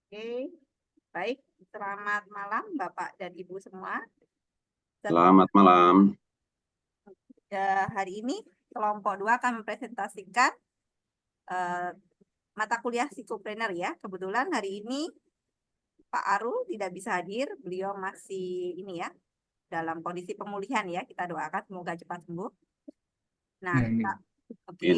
Oke, baik. Selamat malam Bapak dan Ibu semua. Selamat malam. Hari ini kelompok 2 akan mempresentasikan mata kuliah psikopreneur ya. Kebetulan hari ini Pak Aru tidak bisa hadir, beliau masih ini ya dalam kondisi pemulihan ya. Kita doakan semoga cepat sembuh. Nah, oke.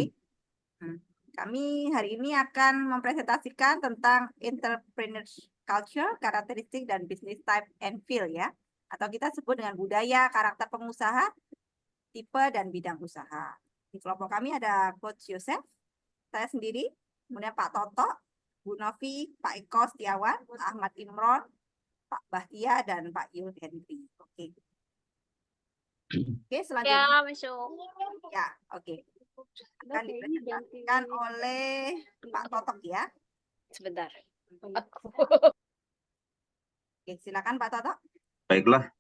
Kami hari ini akan mempresentasikan tentang entrepreneur culture, karakteristik dan business type and feel ya. Atau kita sebut dengan budaya, karakter pengusaha, tipe dan bidang usaha. Di kelompok kami ada Coach Yosef, saya sendiri, kemudian Pak Toto, Bu Novi, Pak Eko Setiawan, Ahmad Imron, Pak Bahtia, dan Pak Yul Henry. Oke. Oke, selanjutnya. Ya, masuk. Ya, oke. Akan dipresentasikan oleh Pak Totok ya. Sebentar. Oke, silakan Pak Toto. Baiklah,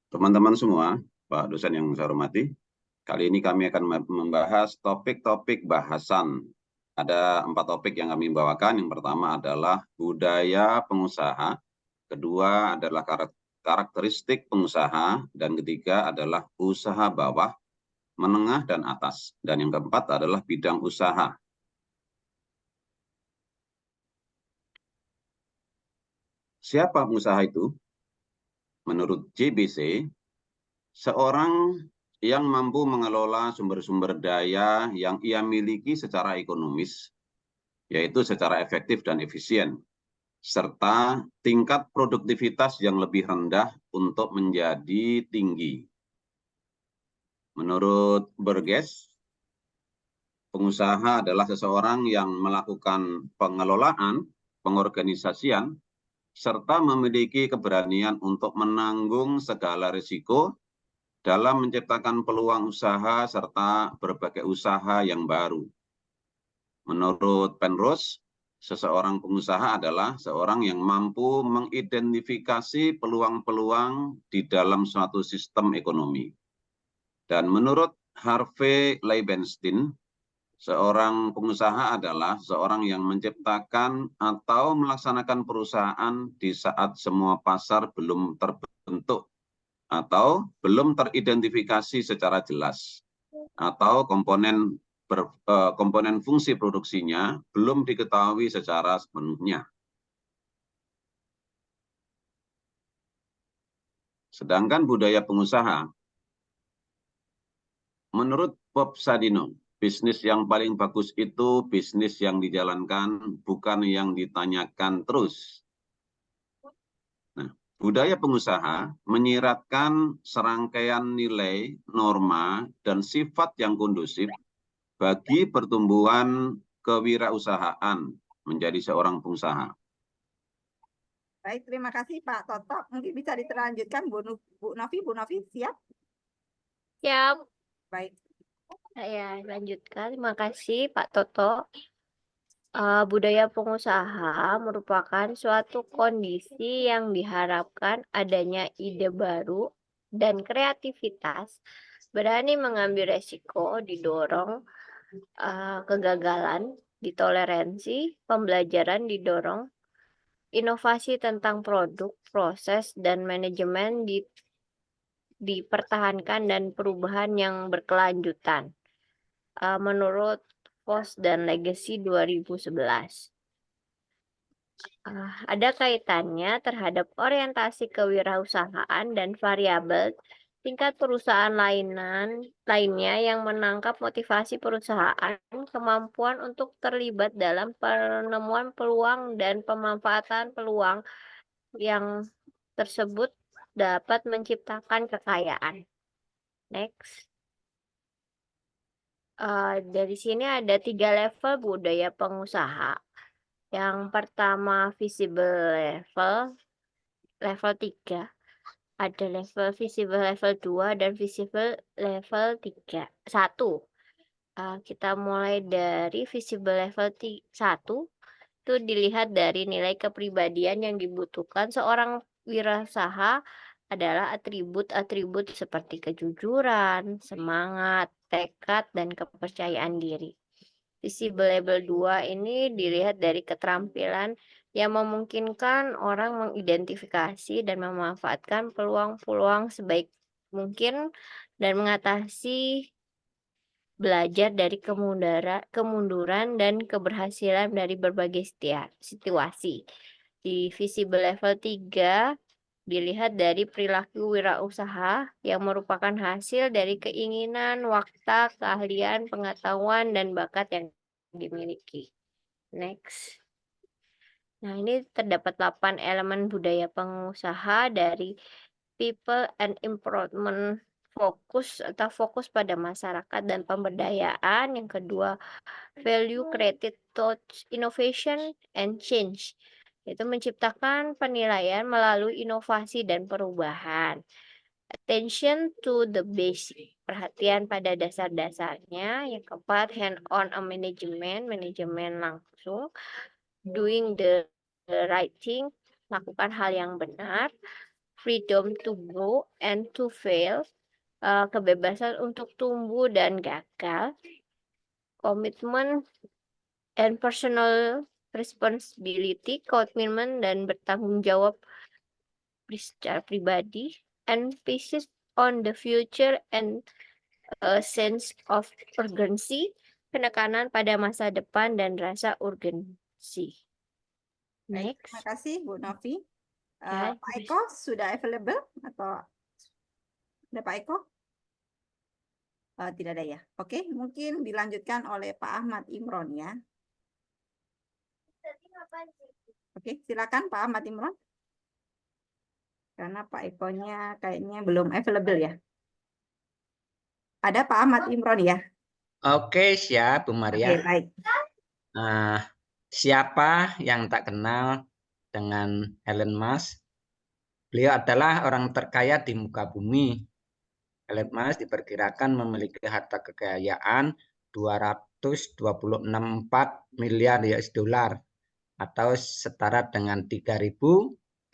teman-teman semua, Pak dosen yang saya hormati. Kali ini kami akan membahas topik-topik bahasan. Ada 4 topik yang kami bawakan. Yang pertama adalah budaya pengusaha, kedua adalah karakteristik pengusaha, dan ketiga adalah usaha bawah, menengah, dan atas. Dan yang keempat adalah bidang usaha. Siapa pengusaha itu? Menurut JBC, seorang yang mampu mengelola sumber-sumber daya yang ia miliki secara ekonomis, yaitu secara efektif dan efisien, serta tingkat produktivitas yang lebih rendah untuk menjadi tinggi. Menurut Burgess, pengusaha adalah seseorang yang melakukan pengelolaan, pengorganisasian, serta memiliki keberanian untuk menanggung segala risiko dalam menciptakan peluang usaha serta berbagai usaha yang baru. Menurut Penrose, seseorang pengusaha adalah seorang yang mampu mengidentifikasi peluang-peluang di dalam suatu sistem ekonomi. Dan menurut Harvey Leibenstein, seorang pengusaha adalah seorang yang menciptakan atau melaksanakan perusahaan di saat semua pasar belum terbentuk atau belum teridentifikasi secara jelas, atau komponen fungsi produksinya belum diketahui secara sepenuhnya. Sedangkan budaya pengusaha, menurut Bob Sadino, bisnis yang paling bagus itu bisnis yang dijalankan, bukan yang ditanyakan terus. Nah, budaya pengusaha menyiratkan serangkaian nilai, norma, dan sifat yang kondusif bagi pertumbuhan kewirausahaan menjadi seorang pengusaha. Baik, terima kasih Pak Toto. Mungkin bisa diterlanjutkan Bu Novi. Bu Novi, siap? Siap. Baik. Saya lanjutkan. Terima kasih Pak Toto. Budaya pengusaha merupakan suatu kondisi yang diharapkan adanya ide baru dan kreativitas, berani mengambil resiko, didorong kegagalan, ditoleransi, pembelajaran didorong, inovasi tentang produk, proses, dan manajemen dipertahankan dan perubahan yang berkelanjutan. Menurut Post dan Legacy 2011. Ada kaitannya terhadap orientasi kewirausahaan dan variabel tingkat perusahaan lainnya yang menangkap motivasi perusahaan, kemampuan untuk terlibat dalam penemuan peluang dan pemanfaatan peluang yang tersebut dapat menciptakan kekayaan. Next. Dari sini ada 3 level budaya pengusaha. Yang pertama visible level 3. Ada level visible level 2 dan visible level 3. 1. Kita mulai dari visible level 1. Itu dilihat dari nilai kepribadian yang dibutuhkan seorang wirausaha adalah atribut-atribut seperti kejujuran, semangat, tekad, dan kepercayaan diri. Visible level 2 ini dilihat dari keterampilan yang memungkinkan orang mengidentifikasi dan memanfaatkan peluang-peluang sebaik mungkin dan mengatasi belajar dari kemunduran dan keberhasilan dari berbagai situasi. Di visible level 3 dilihat dari perilaku wirausaha yang merupakan hasil dari keinginan, waktu, keahlian, pengetahuan, dan bakat yang dimiliki. Next. Nah, ini terdapat 8 elemen budaya pengusaha dari people and improvement fokus pada masyarakat dan pemberdayaan. Yang kedua, value created touch innovation and change. Itu menciptakan penilaian melalui inovasi dan perubahan. Attention to the basic. Perhatian pada dasar-dasarnya. Yang keempat, hand-on manajemen langsung. Doing the right thing. Lakukan hal yang benar. Freedom to grow and to fail. Kebebasan untuk tumbuh dan gagal. Commitment and personal responsibility, komitmen dan bertanggung jawab secara pribadi, emphasis on the future and a sense of urgency, penekanan pada masa depan dan rasa urgensi. Baik, Next. terima kasih Bu Novi. Ya, Pak Eko sudah available atau ada Pak Eko? Tidak ada ya. Oke, mungkin dilanjutkan oleh Pak Ahmad Imron ya. Oke, silakan Pak Ahmad Imron. Karena Pak Eko-nya kayaknya belum available ya. Ada Pak Ahmad Imron ya? Oke, siap Bu Maria. Oke, baik. Siapa yang tak kenal dengan Elon Musk? Beliau adalah orang terkaya di muka bumi. Elon Musk diperkirakan memiliki harta kekayaan 226,4 miliar US dollar atau setara dengan 3.373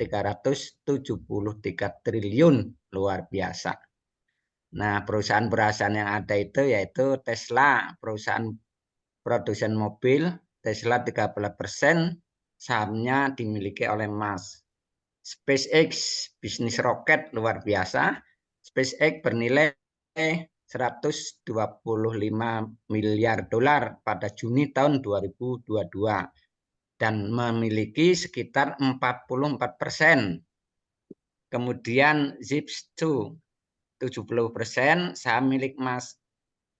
triliun, luar biasa. Nah, perusahaan-perusahaan yang ada itu yaitu Tesla, perusahaan produsen mobil. Tesla 13% sahamnya dimiliki oleh Musk. SpaceX, bisnis roket luar biasa. SpaceX bernilai 125 miliar dolar pada Juni tahun 2022 dan memiliki sekitar 44%. Kemudian Zip2, 70% saham milik Musk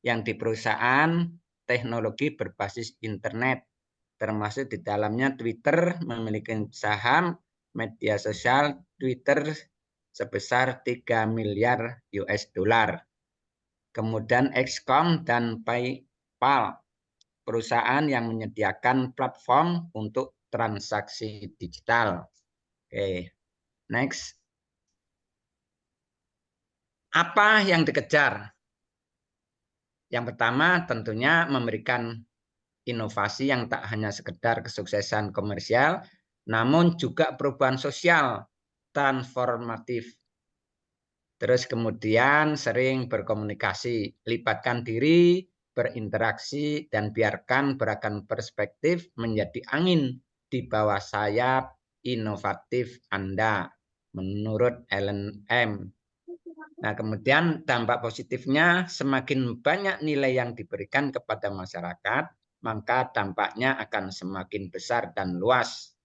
yang di perusahaan teknologi berbasis internet, termasuk di dalamnya Twitter memiliki saham media sosial Twitter sebesar 3 miliar US dollar. Kemudian XCOM dan PayPal, perusahaan yang menyediakan platform untuk transaksi digital. Oke, next. Apa yang dikejar? Yang pertama tentunya memberikan inovasi yang tak hanya sekedar kesuksesan komersial, namun juga perubahan sosial transformatif. Terus kemudian sering berkomunikasi, libatkan diri, berinteraksi, dan biarkan beragam perspektif menjadi angin di bawah sayap inovatif Anda, menurut Ellen M. Nah, kemudian dampak positifnya, semakin banyak nilai yang diberikan kepada masyarakat, maka dampaknya akan semakin besar dan luas.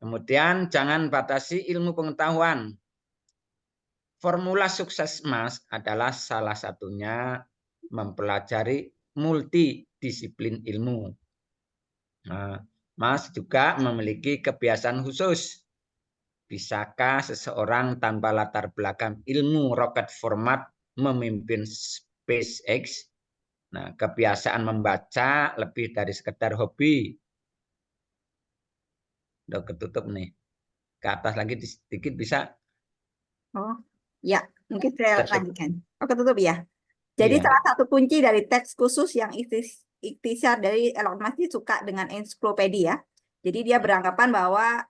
Kemudian jangan batasi ilmu pengetahuan. Formula sukses Musk adalah salah satunya mempelajari multidisiplin ilmu. Nah, Musk juga memiliki kebiasaan khusus. Bisakah seseorang tanpa latar belakang ilmu roket format memimpin SpaceX? Nah, kebiasaan membaca lebih dari sekedar hobi. Udah ketutup nih. Ke atas lagi sedikit bisa? Oh, ya, mungkin saya Ketutup. lanjutkan. Oh, ketutup ya. Jadi Iya. salah satu kunci dari teks khusus yang ikhtisar dari Elon Musk suka dengan ensiklopedia. Jadi dia beranggapan bahwa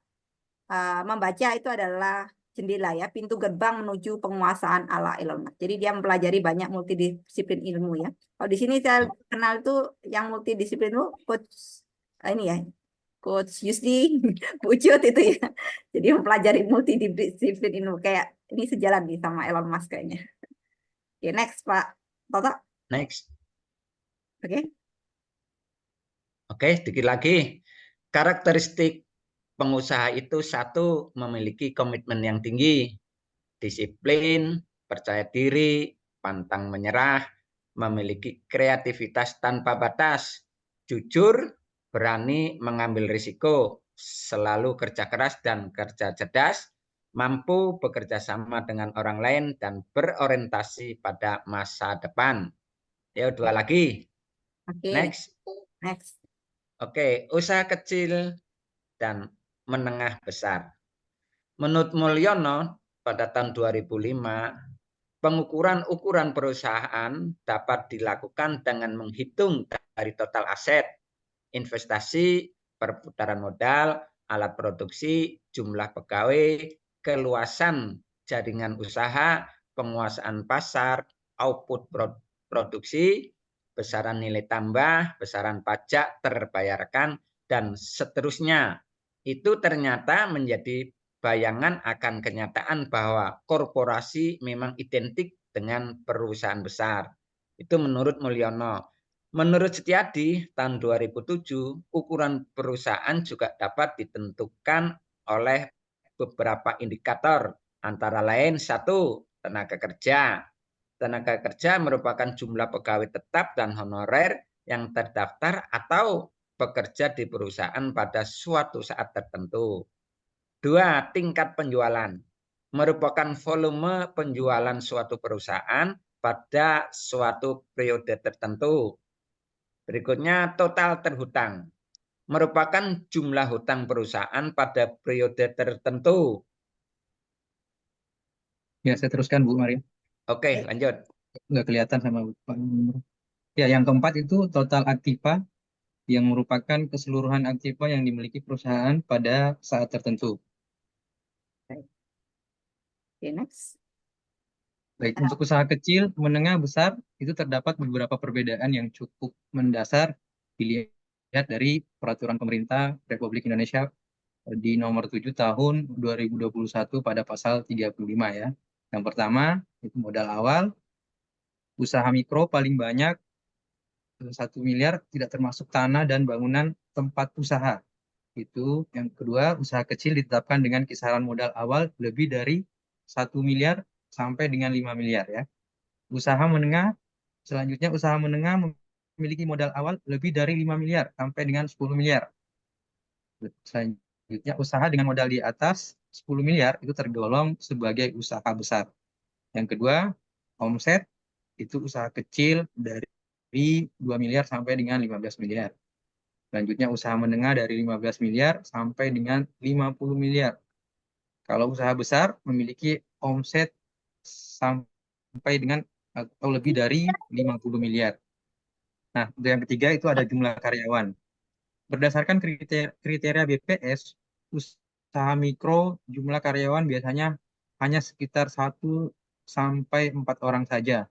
membaca itu adalah jendela ya, pintu gerbang menuju penguasaan ala Elon Musk. Jadi dia mempelajari banyak multidisiplin ilmu ya. Kalau di sini saya kenal itu yang multidisiplin itu coach ini ya, Coach Yusdi Bucut itu ya. Jadi mempelajari multidisiplin ilmu kayak ini sejalan nih sama Elon Musk kayaknya. Oke, next Pak Toto. Next. Oke. Oke, dikit lagi. Karakteristik pengusaha itu satu, memiliki komitmen yang tinggi, disiplin, percaya diri, pantang menyerah, memiliki kreativitas tanpa batas, jujur, berani mengambil risiko, selalu kerja keras dan kerja cerdas, mampu bekerja sama dengan orang lain dan berorientasi pada masa depan. Yuk, dua lagi. Oke. Next. Next. Oke, usaha kecil dan menengah besar. Menurut Mulyono, pada tahun 2005, pengukuran ukuran perusahaan dapat dilakukan dengan menghitung dari total aset, investasi, perputaran modal, alat produksi, jumlah pegawai, keluasan jaringan usaha, penguasaan pasar, output produksi, besaran nilai tambah, besaran pajak terbayarkan, dan seterusnya. Itu ternyata menjadi bayangan akan kenyataan bahwa korporasi memang identik dengan perusahaan besar. Itu menurut Mulyono. Menurut Setiadi, tahun 2007, ukuran perusahaan juga dapat ditentukan oleh beberapa indikator, antara lain satu, tenaga kerja. Tenaga kerja merupakan jumlah pegawai tetap dan honorer yang terdaftar atau bekerja di perusahaan pada suatu saat tertentu. Dua, tingkat penjualan. Merupakan volume penjualan suatu perusahaan pada suatu periode tertentu. Berikutnya, total terhutang. Merupakan jumlah hutang perusahaan pada periode tertentu. Ya, saya teruskan Bu Maria. Oke, lanjut. Nggak kelihatan sama Pak. Ya, yang keempat itu total aktiva, yang merupakan keseluruhan aktiva yang dimiliki perusahaan pada saat tertentu. Oke, next. Baik, untuk usaha kecil, menengah, besar, itu terdapat beberapa perbedaan yang cukup mendasar dilihat dari Peraturan Pemerintah Republik Indonesia di nomor 7 tahun 2021 pada pasal 35 ya. Yang pertama, itu modal awal. Usaha mikro paling banyak 1 miliar, tidak termasuk tanah dan bangunan tempat usaha. Itu yang kedua, usaha kecil ditetapkan dengan kisaran modal awal lebih dari 1 miliar sampai dengan 5 miliar ya. Usaha menengah, selanjutnya usaha menengah memiliki modal awal lebih dari 5 miliar sampai dengan 10 miliar. Selanjutnya usaha dengan modal di atas 10 miliar itu tergolong sebagai usaha besar. Yang kedua, omset itu usaha kecil dari 2 miliar sampai dengan 15 miliar. Selanjutnya usaha menengah dari 15 miliar sampai dengan 50 miliar. Kalau usaha besar memiliki omset sampai dengan atau lebih dari 50 miliar. Nah, yang ketiga itu ada jumlah karyawan. Berdasarkan kriteria BPS, usaha mikro jumlah karyawan biasanya hanya sekitar 1 sampai 4 orang saja.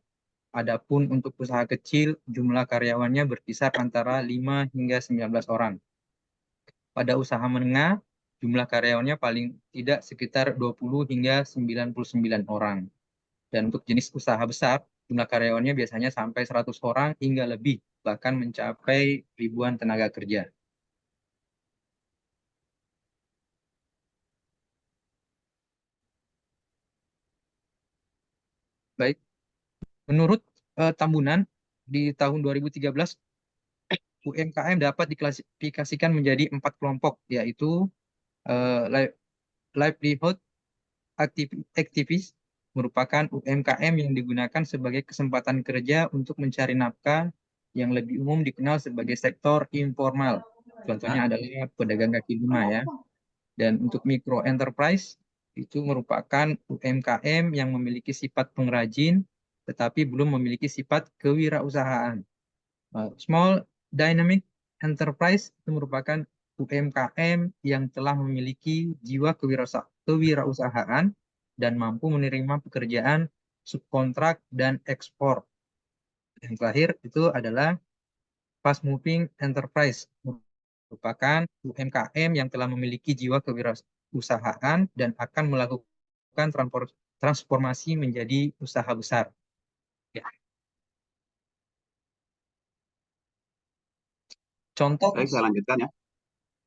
Adapun untuk usaha kecil, jumlah karyawannya berkisar antara 5 hingga 19 orang. Pada usaha menengah, jumlah karyawannya paling tidak sekitar 20 hingga 99 orang. Dan untuk jenis usaha besar, jumlah karyawannya biasanya sampai 100 orang hingga lebih, bahkan mencapai ribuan tenaga kerja. Baik, menurut Tambunan, di tahun 2013, UMKM dapat diklasifikasikan menjadi 4 kelompok, yaitu livelihood activist, merupakan UMKM yang digunakan sebagai kesempatan kerja untuk mencari nafkah, yang lebih umum dikenal sebagai sektor informal. Contohnya adalah pedagang kaki lima ya. Dan untuk micro enterprise, itu merupakan UMKM yang memiliki sifat pengrajin, tetapi belum memiliki sifat kewirausahaan. Small dynamic enterprise itu merupakan UMKM yang telah memiliki jiwa kewirausahaan dan mampu menerima pekerjaan subkontrak dan ekspor. Yang terakhir itu adalah fast moving enterprise, merupakan UMKM yang telah memiliki jiwa kewirausahaan dan akan melakukan transformasi menjadi usaha besar. Ya. Contoh, Baik, saya lanjutkan ya.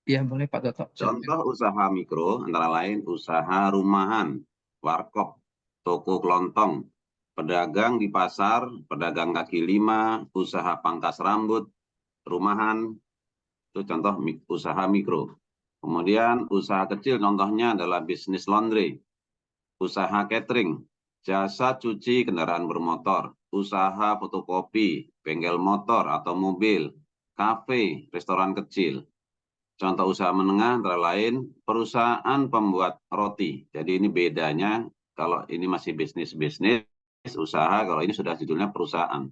ya boleh Pak Toto. Contoh usaha mikro antara lain usaha rumahan, warkop, toko kelontong, pedagang di pasar, pedagang kaki lima, usaha pangkas rambut, rumahan, itu contoh usaha mikro. Kemudian usaha kecil contohnya adalah bisnis laundry, usaha catering, jasa cuci kendaraan bermotor, usaha fotokopi, bengkel motor atau mobil, kafe, restoran kecil. Contoh usaha menengah antara lain perusahaan pembuat roti. Jadi ini bedanya kalau ini masih bisnis usaha, kalau ini sudah judulnya perusahaan.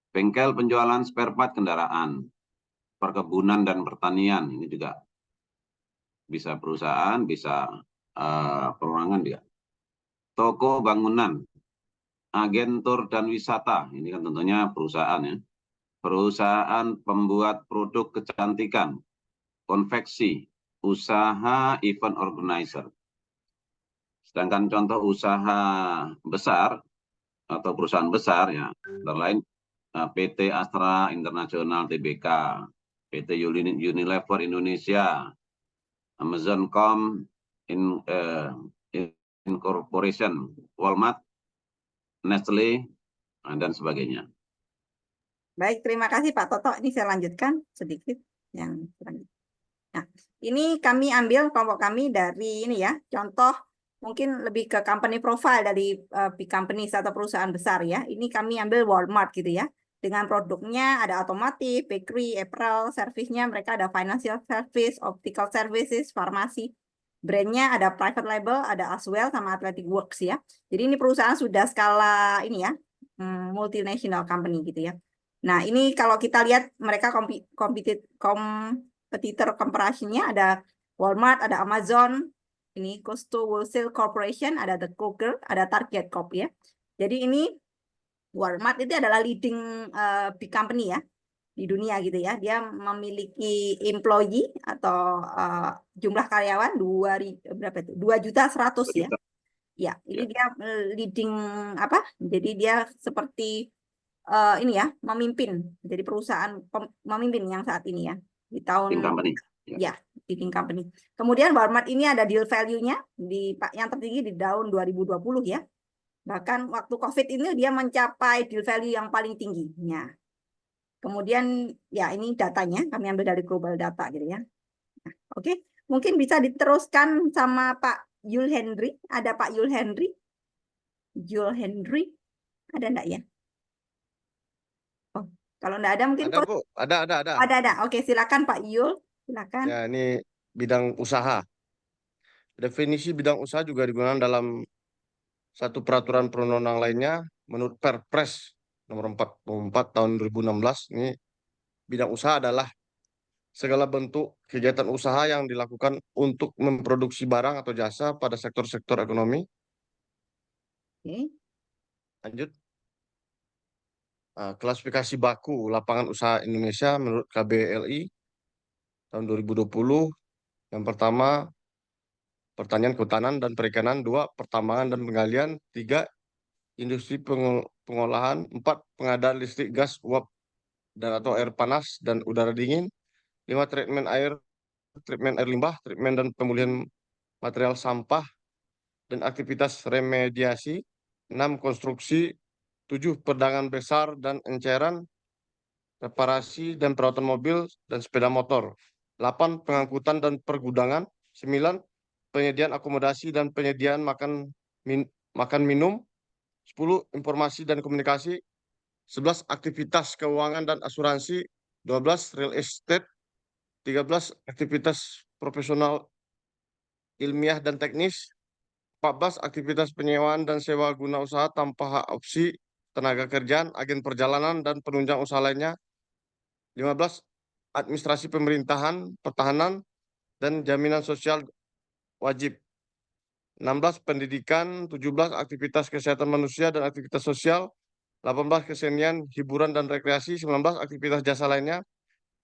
Bengkel penjualan spare part kendaraan, perkebunan dan pertanian, ini juga bisa perusahaan, bisa perorangan dia. Toko bangunan, agentur dan wisata, ini kan tentunya perusahaan ya. Perusahaan pembuat produk kecantikan, konveksi, usaha event organizer. Sedangkan contoh usaha besar atau perusahaan besar ya, antara lain PT Astra International Tbk, PT Unilever Indonesia, Amazon.com Incorporation, Walmart, Nestle, dan sebagainya. Baik, terima kasih Pak Toto. Ini saya lanjutkan sedikit yang selanjutnya. Nah, ini kami ambil kelompok kami dari ini ya, contoh mungkin lebih ke company profile dari big companies atau perusahaan besar ya. Ini kami ambil Walmart gitu ya. Dengan produknya ada otomotif, bakery, apparel, servisnya mereka ada financial service, optical services, farmasi. Brandnya ada private label, ada Aswell sama Athletic Works ya. Jadi ini perusahaan sudah skala ini ya, multinational company gitu ya. Nah, ini kalau kita lihat mereka kompetitor comparison-nya ada Walmart, ada Amazon, ini Costco Wholesale Corporation, ada The Kroger, ada Target Corp ya. Jadi ini Walmart itu adalah leading big company ya di dunia gitu ya. Dia memiliki employee atau jumlah karyawan 2.100.000 ya. Ya, ini dia leading apa? Jadi dia seperti ini ya, memimpin. Jadi perusahaan memimpin yang saat ini ya di tahun company. Ya, leading company. Kemudian Walmart ini ada deal value-nya yang tertinggi di tahun 2020 ya. Bahkan waktu COVID ini dia mencapai deal value yang paling tingginya. Kemudian ya ini datanya kami ambil dari global data gitu ya. Nah, oke. Mungkin bisa diteruskan sama Pak Yul Henry. Ada Pak Yul Henry? Yul Henry? Ada enggak ya? Oh, kalau enggak ada mungkin Ada, Bu. Ada. Ada. Oke, silakan Pak Yul. Silakan. Ya, ini bidang usaha. Definisi bidang usaha juga digunakan dalam satu peraturan perundang-undang lainnya menurut Perpres nomor 44 tahun 2016. Ini bidang usaha adalah segala bentuk kegiatan usaha yang dilakukan untuk memproduksi barang atau jasa pada sektor-sektor ekonomi. Oke. Lanjut. Klasifikasi baku lapangan usaha Indonesia menurut KBLI tahun 2020. Yang pertama, pertanian, kehutanan, dan perikanan. 2, pertambangan dan penggalian. 3, industri pengolahan. 4, pengadaan listrik, gas, uap, dan atau air panas dan udara dingin. 5, treatment air limbah, treatment dan pemulihan material sampah, dan aktivitas remediasi. 6, konstruksi. 7, perdagangan besar dan enceran, reparasi dan perawatan mobil dan sepeda motor. 8, pengangkutan dan pergudangan. 9, penyediaan akomodasi dan penyediaan makan minum. 10, informasi dan komunikasi. 11, aktivitas keuangan dan asuransi. 12, real estate. 13, aktivitas profesional ilmiah dan teknis. 14, aktivitas penyewaan dan sewa guna usaha tanpa hak opsi, tenaga kerjaan, agen perjalanan, dan penunjang usaha lainnya. 15, administrasi pemerintahan, pertahanan, dan jaminan sosial wajib. 16 pendidikan, 17 aktivitas kesehatan manusia dan aktivitas sosial, 18 kesenian, hiburan dan rekreasi, 19 aktivitas jasa lainnya,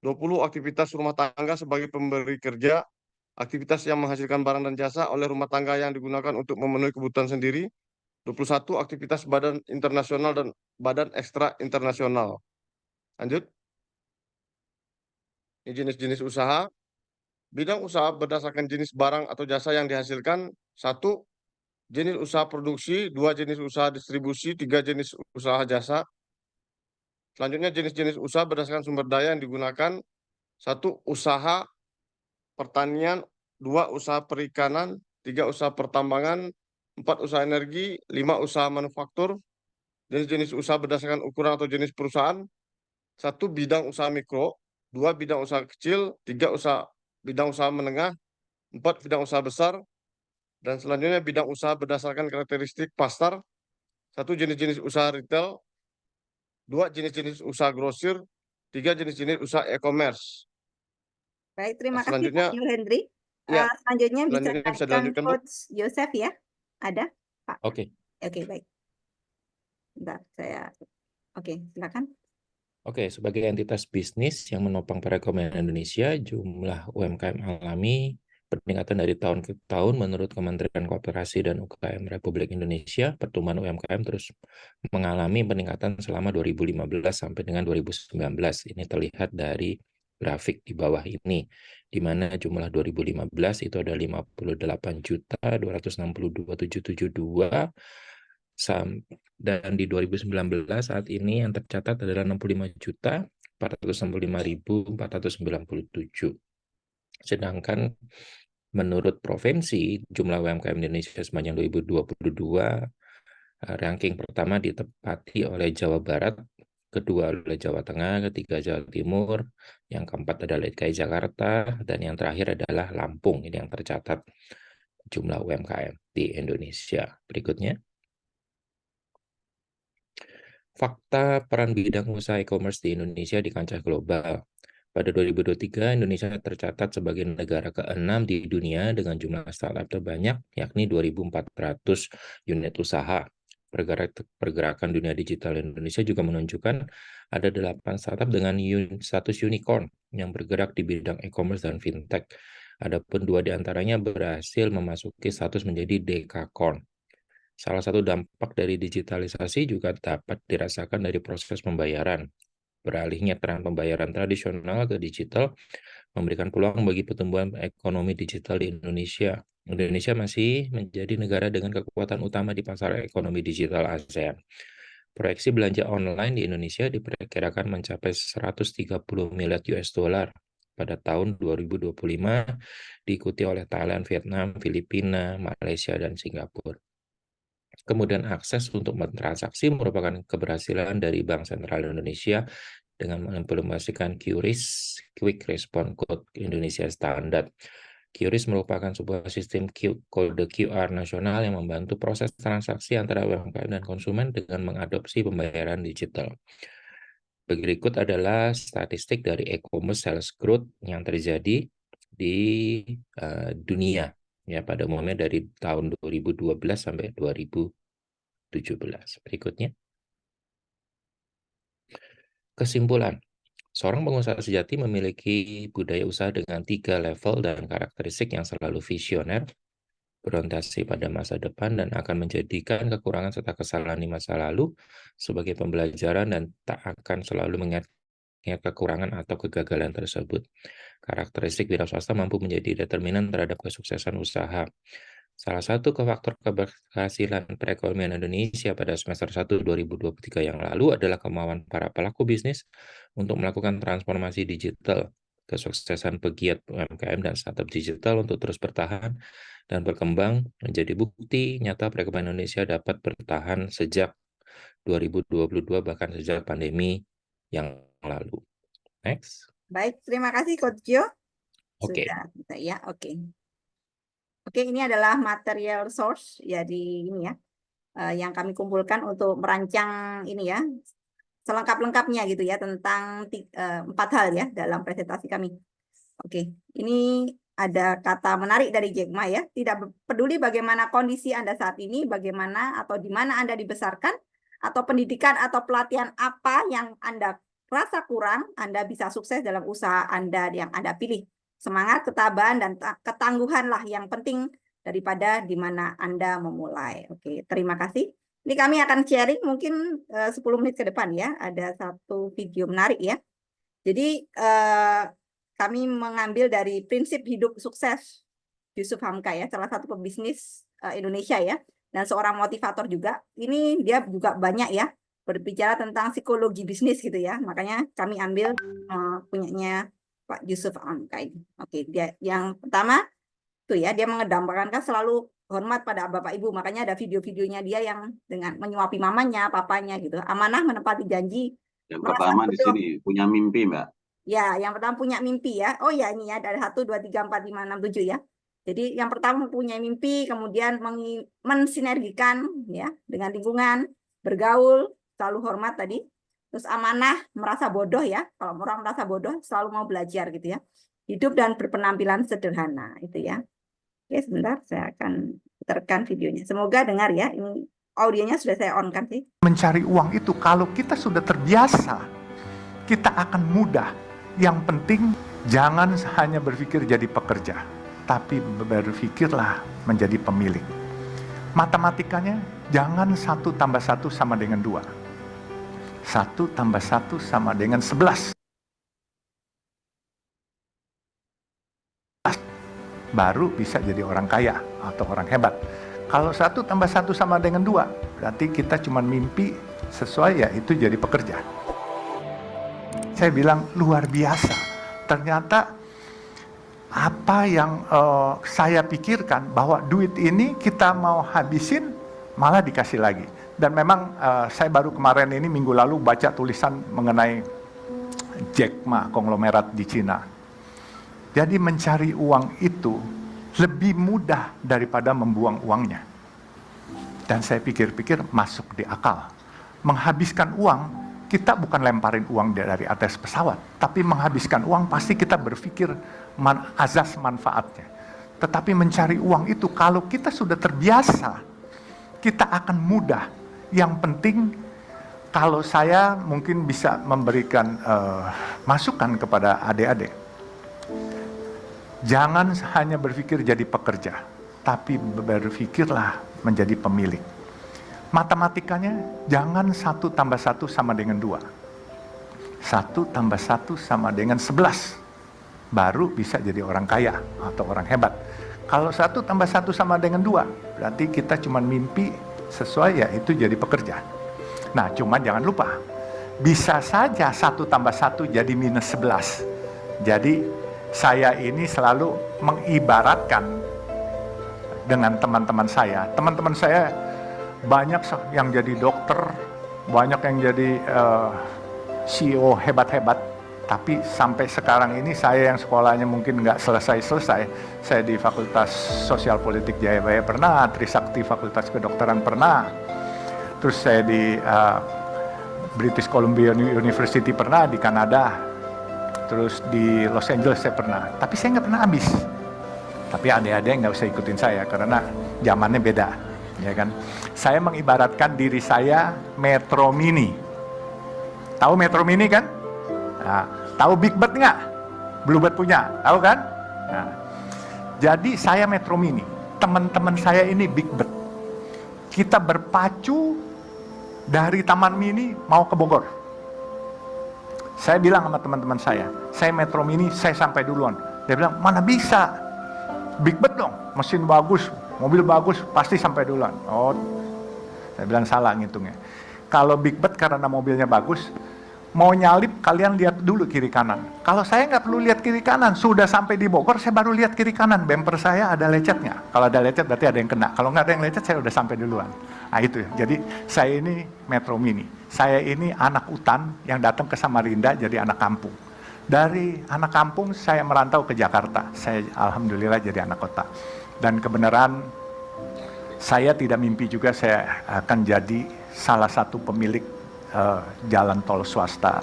20 aktivitas rumah tangga sebagai pemberi kerja, aktivitas yang menghasilkan barang dan jasa oleh rumah tangga yang digunakan untuk memenuhi kebutuhan sendiri, 21 aktivitas badan internasional dan badan ekstra internasional. Lanjut. Ini jenis-jenis usaha. Bidang usaha berdasarkan jenis barang atau jasa yang dihasilkan. 1. Jenis usaha produksi, 2 jenis usaha distribusi, 3 jenis usaha jasa. Selanjutnya jenis-jenis usaha berdasarkan sumber daya yang digunakan. 1. Usaha pertanian, 2. Usaha perikanan, 3. Usaha pertambangan, 4. Usaha energi, 5. Usaha manufaktur. Jenis-jenis usaha berdasarkan ukuran atau jenis perusahaan. 1. Bidang usaha mikro, 2. Bidang usaha kecil, 3. Bidang usaha menengah, 4. Bidang usaha besar, dan selanjutnya bidang usaha berdasarkan karakteristik pasar. 1. Jenis-jenis usaha retail, 2. Jenis-jenis usaha grosir, 3. jenis-jenis usaha e-commerce. Baik, terima kasih Selanjutnya, Pak Yul Hendri. ya, Selanjutnya selanjutnya bisa dilanjutkan dilanjutkan, Bu. Coach Yosef ya. Ada, Pak? Oke. Oke, baik. Bentar, Oke, silakan. Oke, sebagai entitas bisnis yang menopang perekonomian Indonesia, jumlah UMKM alami peningkatan dari tahun ke tahun menurut Kementerian Koperasi dan UKM Republik Indonesia. Pertumbuhan UMKM terus mengalami peningkatan selama 2015 sampai dengan 2019. Ini terlihat dari grafik di bawah ini, di mana jumlah 2015 itu ada 58.262.772, dan di 2019 saat ini yang tercatat adalah 65.465.497. Sedangkan menurut provinsi, jumlah UMKM Indonesia sepanjang 2022, ranking pertama ditempati oleh Jawa Barat, kedua oleh Jawa Tengah, ketiga Jawa Timur, yang keempat adalah DKI Jakarta, dan yang terakhir adalah Lampung. Ini yang tercatat jumlah UMKM di Indonesia. Berikutnya. Fakta peran bidang usaha e-commerce di Indonesia di kancah global. Pada 2023, Indonesia tercatat sebagai negara ke-6 di dunia dengan jumlah startup terbanyak, yakni 2.400 unit usaha. Pergerakan dunia digital Indonesia juga menunjukkan ada 8 startup dengan status unicorn yang bergerak di bidang e-commerce dan fintech. Adapun 2 diantaranya berhasil memasuki status menjadi dekakorn. Salah satu dampak dari digitalisasi juga dapat dirasakan dari proses pembayaran. Beralihnya tren pembayaran tradisional ke digital memberikan peluang bagi pertumbuhan ekonomi digital di Indonesia. Indonesia masih menjadi negara dengan kekuatan utama di pasar ekonomi digital ASEAN. Proyeksi belanja online di Indonesia diperkirakan mencapai 130 miliar US dollar pada tahun 2025, diikuti oleh Thailand, Vietnam, Filipina, Malaysia, dan Singapura. Kemudian akses untuk bertransaksi merupakan keberhasilan dari Bank Sentral Indonesia dengan mengimplementasikan QRIS, Quick Response Code Indonesia Standard. QRIS merupakan sebuah sistem kode QR nasional yang membantu proses transaksi antara UMKM dan konsumen dengan mengadopsi pembayaran digital. Berikut adalah statistik dari e-commerce sales growth yang terjadi di dunia. Ya, pada umumnya dari tahun 2012 sampai 2017. Berikutnya. Kesimpulan. Seorang pengusaha sejati memiliki budaya usaha dengan 3 level dan karakteristik yang selalu visioner, berorientasi pada masa depan, dan akan menjadikan kekurangan serta kesalahan di masa lalu sebagai pembelajaran dan tak akan selalu mengingat kekurangan atau kegagalan tersebut. Karakteristik wira swasta mampu menjadi determinan terhadap kesuksesan usaha. Salah satu faktor keberhasilan perekonomian Indonesia pada semester 1 2023 yang lalu adalah kemauan para pelaku bisnis untuk melakukan transformasi digital. Kesuksesan pegiat UMKM dan startup digital untuk terus bertahan dan berkembang menjadi bukti nyata perekonomian Indonesia dapat bertahan sejak 2022 bahkan sejak pandemi yang lalu. Next. Baik, terima kasih Coach Jo. Oke. Sudah, ya, oke. Oke, ini adalah material source ya di ini ya, yang kami kumpulkan untuk merancang ini ya, selengkap-lengkapnya gitu ya tentang 4 hal ya dalam presentasi kami. Oke, ini ada kata menarik dari Jack Ma ya, tidak peduli bagaimana kondisi Anda saat ini, bagaimana atau di mana Anda dibesarkan, atau pendidikan atau pelatihan apa yang Anda rasa kurang, Anda bisa sukses dalam usaha Anda yang Anda pilih. Semangat, ketabahan, dan ketangguhanlah yang penting daripada di mana Anda memulai. Oke, terima kasih. Ini kami akan sharing mungkin 10 menit ke depan ya, ada satu video menarik ya. Jadi kami mengambil dari prinsip hidup sukses Yusuf Hamka ya, salah satu pebisnis Indonesia ya, dan seorang motivator juga. Ini dia juga banyak ya berbicara tentang psikologi bisnis gitu ya. Makanya kami ambil punyanya Pak Yusuf Hamka ini. Oke, dia yang pertama tuh ya, dia mengedepankan selalu hormat pada bapak ibu. Makanya ada video-videonya dia yang dengan menyuapi mamanya, papanya gitu. Amanah, menepati janji. Yang pertama di sini punya mimpi, Mbak. Ya, yang pertama punya mimpi ya. Oh ya, ini ya dari 1, 2, 3, 4, 5, 6, 7 ya. Jadi yang pertama punya mimpi, kemudian mensinergikan ya dengan lingkungan, bergaul, selalu hormat tadi. Terus amanah, merasa bodoh ya. Kalau orang merasa bodoh, selalu mau belajar gitu ya. Hidup dan berpenampilan sederhana itu ya. Oke, sebentar saya akan putarkan videonya. Semoga dengar ya. Ini audionya sudah saya on-kan sih. Mencari uang itu kalau kita sudah terbiasa, kita akan mudah. Yang penting jangan hanya berpikir jadi pekerja, tapi berpikirlah menjadi pemilik. Matematikanya jangan 1 tambah 1 sama dengan 2. 1 tambah 1 sama dengan 11. Baru bisa jadi orang kaya atau orang hebat. Kalau 1 tambah 1 sama dengan 2, berarti kita cuma mimpi sesuai ya itu jadi pekerja. Saya bilang luar biasa. Ternyata apa yang saya pikirkan bahwa duit ini kita mau habisin malah dikasih lagi. Dan memang saya baru kemarin ini minggu lalu baca tulisan mengenai Jack Ma, konglomerat di Cina. Jadi mencari uang itu lebih mudah daripada membuang uangnya. Dan saya pikir-pikir masuk di akal. Menghabiskan uang, kita bukan lemparin uang dari atas pesawat, tapi menghabiskan uang pasti kita berpikir azas manfaatnya. Tetapi mencari uang itu kalau kita sudah terbiasa, kita akan mudah. Yang penting kalau saya mungkin bisa memberikan masukan kepada adik-adik. Jangan hanya berpikir jadi pekerja, tapi berpikirlah menjadi pemilik. Matematikanya jangan 1 tambah 1 sama dengan 2. 1 tambah 1 sama dengan 11. Baru bisa jadi orang kaya atau orang hebat. Kalau 1 tambah 1 sama dengan 2, berarti kita cuma mimpi sesuai ya itu jadi pekerja. Nah, cuman jangan lupa, bisa saja 1 tambah 1 jadi minus 11. Jadi saya ini selalu mengibaratkan dengan teman-teman saya. Teman-teman saya banyak yang jadi dokter, banyak yang jadi CEO hebat-hebat, tapi sampai sekarang ini saya yang sekolahnya mungkin nggak selesai-selesai. Saya di Fakultas Sosial Politik Jayabaya pernah, Trisakti Fakultas Kedokteran pernah, terus saya di British Columbia University pernah, di Kanada, terus di Los Angeles saya pernah, tapi saya nggak pernah habis. Tapi adik-adik nggak usah ikutin saya karena zamannya beda. Ya kan, saya mengibaratkan diri saya Metro Mini. Tahu Metro Mini kan? Nah, tahu Big Bird nggak? Bluebird punya, tahu kan? Nah, jadi saya Metro Mini, teman-teman saya ini Big Bird. Kita berpacu dari Taman Mini mau ke Bogor. Saya bilang sama teman-teman saya Metro Mini, saya sampai duluan. Dia bilang, mana bisa? Big Bird dong, mesin bagus, mobil bagus, pasti sampai duluan. Oh, saya bilang salah ngitungnya. Kalau Big Bird karena mobilnya bagus, mau nyalip kalian lihat dulu kiri kanan. Kalau saya nggak perlu lihat kiri kanan, sudah sampai di Bogor, saya baru lihat kiri kanan. Bumper saya ada lecetnya. Kalau ada lecet berarti ada yang kena. Kalau nggak ada yang lecet, saya udah sampai duluan. Nah itu ya. Jadi saya ini Metro Mini. Saya ini anak hutan yang datang ke Samarinda jadi anak kampung. Dari anak kampung saya merantau ke Jakarta. Saya alhamdulillah jadi anak kota. Dan kebenaran saya tidak mimpi juga saya akan jadi salah satu pemilik jalan tol swasta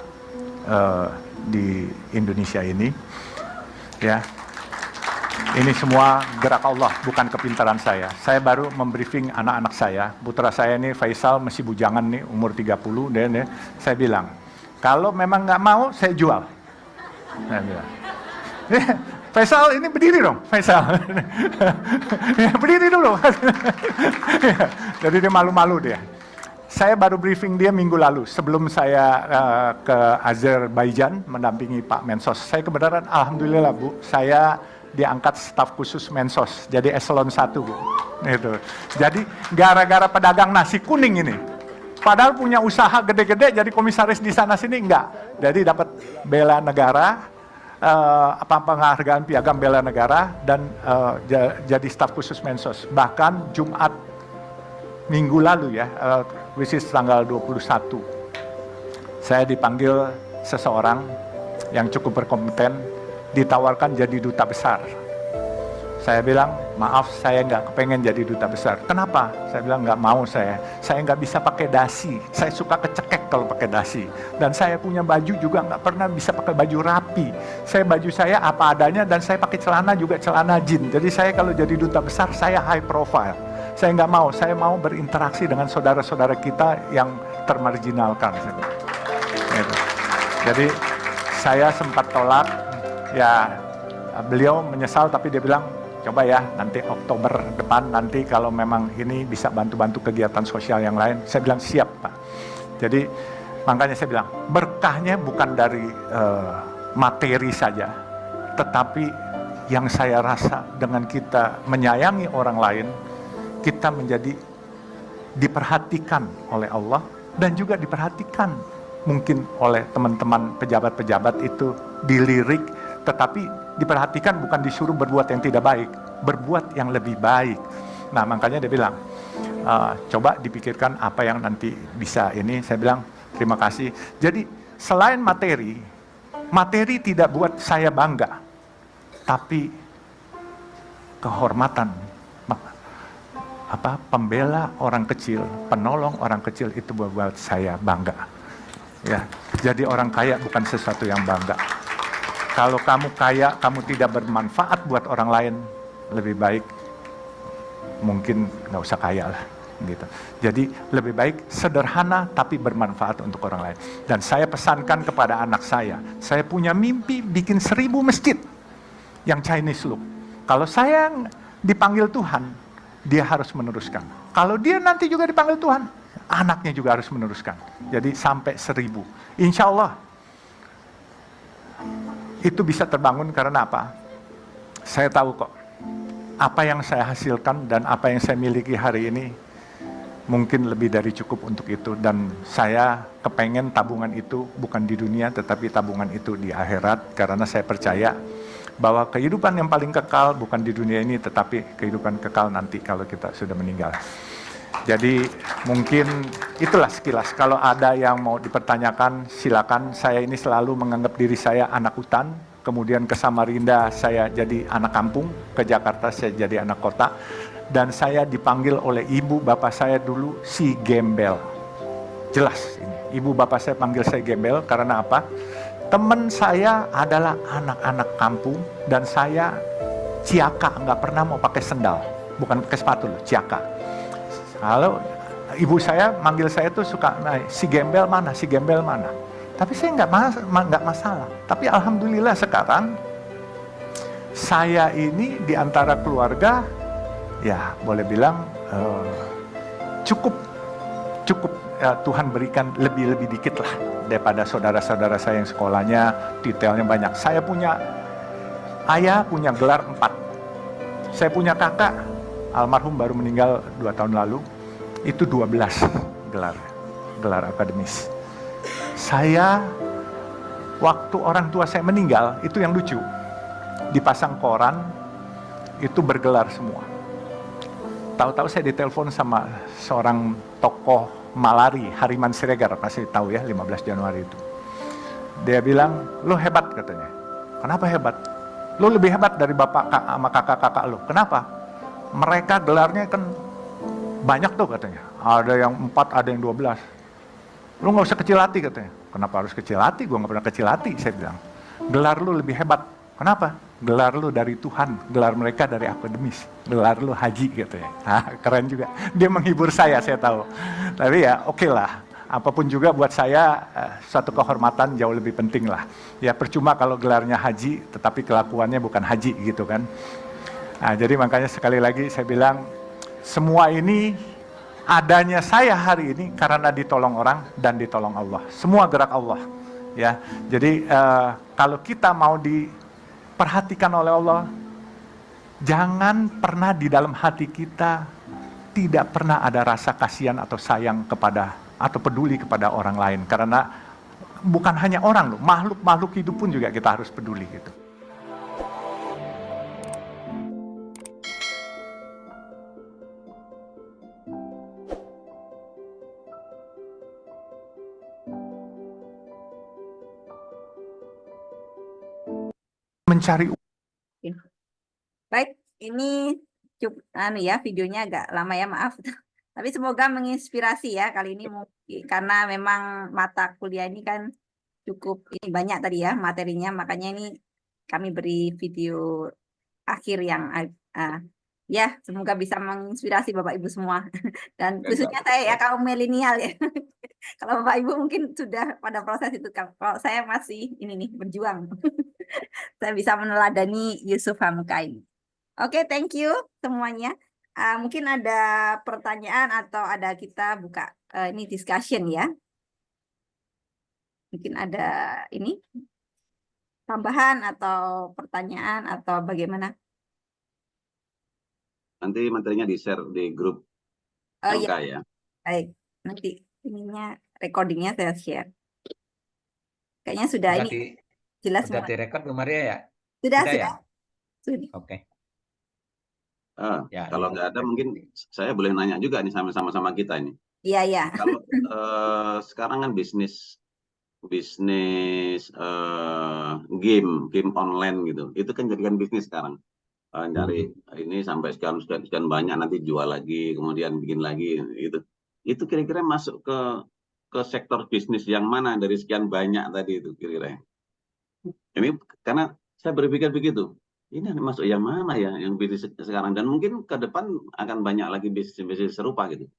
di Indonesia ini. Ya. Ini semua gerak Allah, bukan kepintaran saya. Saya baru membriefing anak-anak saya. Putra saya ini Faisal masih bujangan nih, umur 30. Dan saya bilang, kalau memang nggak mau, saya jual. Saya bilang, Faisal ini berdiri dong, Faisal. Berdiri dulu. Jadi dia malu-malu dia. Saya baru briefing dia minggu lalu, sebelum saya ke Azerbaijan mendampingi Pak Mensos. Saya kebenaran, alhamdulillah Bu, saya diangkat staf khusus Mensos, jadi eselon 1 Bu. Gitu. Jadi gara-gara pedagang nasi kuning ini, padahal punya usaha gede-gede, jadi komisaris di sana sini enggak. Jadi dapat bela negara, penghargaan piagam bela negara, dan jadi staf khusus Mensos. Bahkan Jumat minggu lalu ya, which is tanggal 21, saya dipanggil seseorang yang cukup berkompeten, ditawarkan jadi duta besar. Saya bilang, maaf saya nggak kepengen jadi duta besar. Kenapa? Saya bilang nggak mau saya nggak bisa pakai dasi, saya suka kecekek kalau pakai dasi. Dan saya punya baju juga nggak pernah bisa pakai baju rapi. Baju saya apa adanya, dan saya pakai celana juga celana jeans. Jadi saya kalau jadi duta besar, saya high profile. Saya nggak mau, saya mau berinteraksi dengan saudara-saudara kita yang termarginalkan. Gitu. Jadi saya sempat tolak, ya beliau menyesal, tapi dia bilang, coba ya nanti Oktober depan, nanti kalau memang ini bisa bantu-bantu kegiatan sosial yang lain. Saya bilang siap Pak. Jadi makanya saya bilang, berkahnya bukan dari materi saja, tetapi yang saya rasa dengan kita menyayangi orang lain, kita menjadi diperhatikan oleh Allah, dan juga diperhatikan mungkin oleh teman-teman pejabat-pejabat itu, dilirik, tetapi diperhatikan bukan disuruh berbuat yang tidak baik, berbuat yang lebih baik. Nah makanya dia bilang, coba dipikirkan apa yang nanti bisa ini. Saya bilang terima kasih. Jadi selain materi, materi tidak buat saya bangga, tapi kehormatan, pembela orang kecil, penolong orang kecil, itu buat saya bangga. Ya, jadi orang kaya bukan sesuatu yang bangga. Kalau kamu kaya, kamu tidak bermanfaat buat orang lain, lebih baik mungkin nggak usah kaya lah, gitu. Jadi lebih baik sederhana tapi bermanfaat untuk orang lain. Dan saya pesankan kepada anak saya punya mimpi bikin 1000 masjid yang Chinese look. Kalau saya dipanggil Tuhan, dia harus meneruskan. Kalau dia nanti juga dipanggil Tuhan, anaknya juga harus meneruskan. Jadi sampai 1000. Insya Allah itu bisa terbangun karena apa? Saya tahu kok, apa yang saya hasilkan dan apa yang saya miliki hari ini mungkin lebih dari cukup untuk itu. Dan saya kepengen tabungan itu bukan di dunia, tetapi tabungan itu di akhirat. Karena saya percaya bahwa kehidupan yang paling kekal bukan di dunia ini, tetapi kehidupan kekal nanti kalau kita sudah meninggal. Jadi mungkin itulah sekilas. Kalau ada yang mau dipertanyakan, silakan. Saya ini selalu menganggap diri saya anak hutan, kemudian ke Samarinda saya jadi anak kampung, ke Jakarta saya jadi anak kota, dan saya dipanggil oleh ibu bapak saya dulu si gembel. Jelas ini, ibu bapak saya panggil saya gembel karena apa? Teman saya adalah anak-anak kampung, dan saya ciaka, nggak pernah mau pakai sendal, bukan pakai sepatu loh, ciaka. Kalau ibu saya manggil saya tuh suka, nah, si gembel mana, si gembel mana. Tapi saya nggak masalah. Tapi alhamdulillah sekarang saya ini di antara keluarga, ya boleh bilang cukup Tuhan berikan lebih dikit lah daripada saudara-saudara saya yang sekolahnya detailnya banyak. Saya punya ayah punya gelar 4. Saya punya kakak almarhum baru meninggal 2 tahun lalu, itu 12 gelar akademis. Saya waktu orang tua saya meninggal, itu yang lucu, dipasang koran itu bergelar semua. Tahu-tahu saya ditelepon sama seorang tokoh Malari, Hariman Siregar, pasti tahu ya, 15 Januari itu. Dia bilang, lo hebat katanya. Kenapa hebat? Lo lebih hebat dari bapak sama kakak-kakak lo. Kenapa? Mereka gelarnya kan banyak tuh katanya. Ada yang 4, ada yang 12. Lo gak usah kecil hati katanya. Kenapa harus kecil hati? Gue gak pernah kecil hati, saya bilang. Gelar lo lebih hebat. Kenapa? gelar lu dari Tuhan, gelar mereka dari akademis, gelar lu haji gitu ya. Keren juga. Dia menghibur saya tahu. Tapi ya oke lah. Apapun juga buat saya suatu kehormatan jauh lebih penting lah. Ya percuma kalau gelarnya haji, tetapi kelakuannya bukan haji gitu kan. Nah, jadi makanya sekali lagi saya bilang, semua ini adanya saya hari ini karena ditolong orang dan ditolong Allah. Semua gerak Allah. Ya, jadi kalau kita mau diperhatikan oleh Allah, jangan pernah di dalam hati kita tidak pernah ada rasa kasihan atau sayang kepada atau peduli kepada orang lain, karena bukan hanya orang loh, makhluk hidup pun juga kita harus peduli gitu. Mencari Baik, ini cukup videonya agak lama ya, maaf. Tapi semoga menginspirasi ya kali ini, karena memang mata kuliah ini kan cukup banyak tadi ya materinya, makanya ini kami beri video akhir yang ya semoga bisa menginspirasi Bapak Ibu semua dan khususnya saya ya kaum milenial ya. Kalau Bapak Ibu mungkin sudah pada proses itu, kalau saya masih ini nih berjuang. Saya bisa meneladani Yusuf Hamka ini. Oke, thank you semuanya. Mungkin ada pertanyaan atau ada kita buka ini discussion ya. Mungkin ada ini tambahan atau pertanyaan atau bagaimana? Nanti materinya di-share di grup LK ya. Baik, nanti ininya recordingnya saya share. Kayaknya sudah ini jelas sudah semua. direkod Bu Maria ya? Sudah. Ya? Sudah. Oke. Ya, kalau nggak ada mungkin saya boleh nanya juga nih sama-sama kita ini. Iya. Kalau sekarang kan bisnis game online gitu, itu kan jadikan bisnis sekarang. Cari ini sampai sekian banyak, nanti jual lagi, kemudian bikin lagi gitu. Itu kira-kira masuk ke sektor bisnis yang mana dari sekian banyak tadi itu kira-kira? Ini karena saya berpikir begitu. Ini masuk yang mana ya yang bisnis sekarang, dan mungkin ke depan akan banyak lagi bisnis serupa gitu.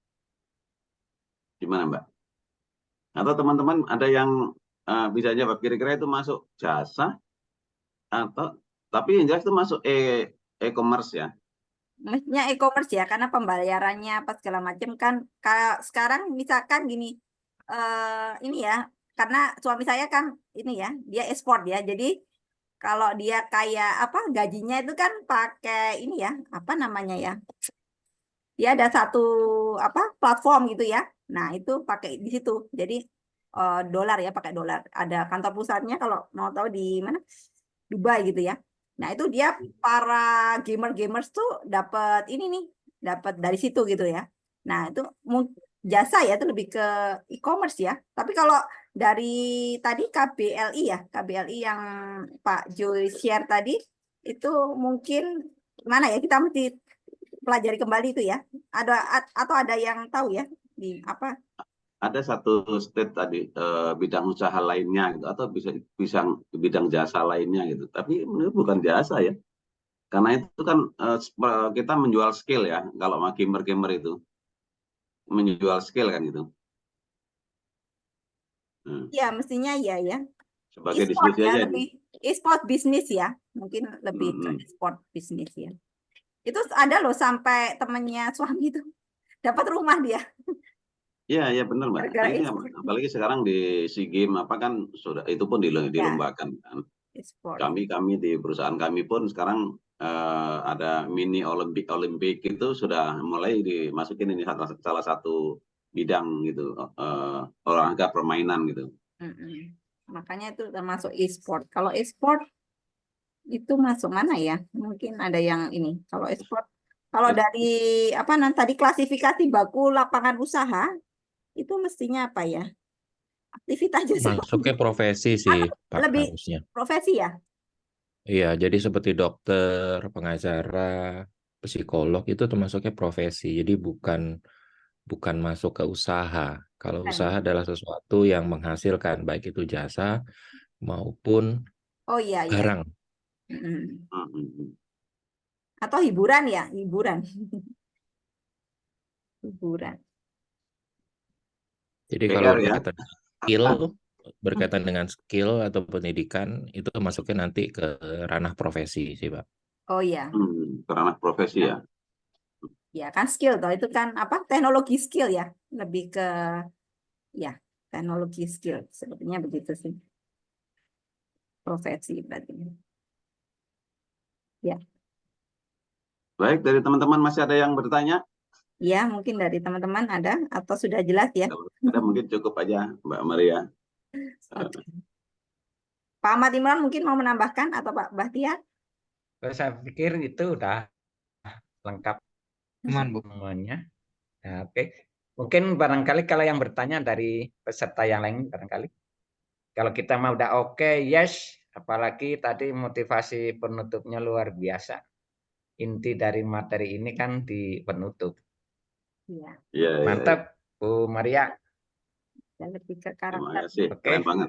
Gimana Mbak? Atau teman-teman ada yang bisa jawab kira-kira itu masuk jasa atau tapi yang jelas itu masuk e-commerce ya? Maksudnya e-commerce ya, karena pembayarannya apa segala macam kan. Sekarang misalkan gini, ini ya, karena suami saya kan ini ya, dia ekspor ya, jadi kalau dia kayak gajinya itu kan pakai ini ya, apa namanya ya, dia ada satu platform gitu ya. Nah itu pakai di situ, jadi dolar ya, pakai dolar. Ada kantor pusatnya kalau mau tahu di mana, Dubai gitu ya. Nah itu dia para gamers tuh dapat ini nih, dapat dari situ gitu ya. Nah itu jasa ya, itu lebih ke e-commerce ya. Tapi kalau dari tadi KBLI yang Pak Joy share tadi, itu mungkin mana ya, kita mesti pelajari kembali itu ya. Atau ada yang tahu ya di apa? Ada satu state tadi bidang usaha lainnya gitu, atau bisa bidang jasa lainnya gitu. Tapi menurut bukan jasa ya, karena itu kan kita menjual skill ya. Kalau gamer itu menjual skill kan gitu. Ya mestinya ya. Sebagai e-sport diskusi ya, aja lebih e-sport bisnis ya, mungkin lebih ke e-sport bisnis ya. Itu ada loh sampai temennya suami itu dapat rumah dia. Iya benar Mbak. Ini apalagi sekarang di SEA Games kan sudah, itu pun dilombakan kan. Kami di perusahaan kami pun sekarang ada mini olimpik itu sudah mulai dimasukin, ini salah satu bidang gitu, olahraga permainan gitu. Makanya itu termasuk e-sport. Kalau e-sport itu masuk mana ya? Mungkin ada yang ini. Kalau e-sport, kalau dari tadi klasifikasi baku lapangan usaha, itu mestinya apa ya? Aktivitas jasa. Masuknya profesi sih, Pak, lebih harusnya. Profesi ya? Iya, jadi seperti dokter, pengacara, psikolog itu termasuknya profesi. Jadi bukan masuk ke usaha. Kalau usaha adalah sesuatu yang menghasilkan, baik itu jasa maupun barang. Mm. Hmm. Atau hiburan ya, hiburan. Hiburan. Jadi kalau PR ya. berkaitan dengan skill atau pendidikan itu masuknya nanti ke ranah profesi sih, Pak. Oh iya, Karena profesi ya. ya kan skill toh itu kan apa? Teknologi skill ya, lebih ke ya teknologi skill sepertinya begitu sih. Profesi berarti. Ya, Baik, dari teman-teman masih ada yang bertanya? ya mungkin dari teman-teman ada atau sudah jelas ya? Kalau ada mungkin cukup aja, Mbak Maria. Oke. Pak Ahmad Imran mungkin mau menambahkan atau Pak Bahtiar? Saya pikir itu udah lengkap Aman, Bu. semuanya. Nah, oke. Mungkin barangkali kalau yang bertanya dari peserta yang lain barangkali. Kalau kita mau udah oke, yes. Apalagi tadi motivasi penutupnya luar biasa. Inti dari materi ini kan di penutup. Iya, Iya, iya. Mantap, Bu Maria. dan lebih ke Terima karakter. kasih, Oke. keren banget.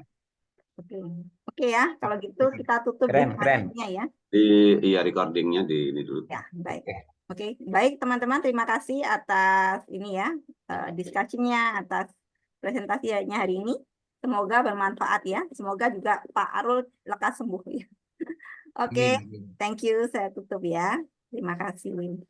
Oke, oke ya. Kalau gitu kita tutup Keren, keren. diskusinya ya. Iya recordingnya di ini dulu. Ya, baik. Oke, baik teman-teman. Terima kasih atas ini ya diskusinya, atas presentasinya hari ini. Semoga bermanfaat ya. Semoga juga Pak Arul lekas sembuh ya. Oke, Amin. thank you. Saya tutup ya. Terima kasih.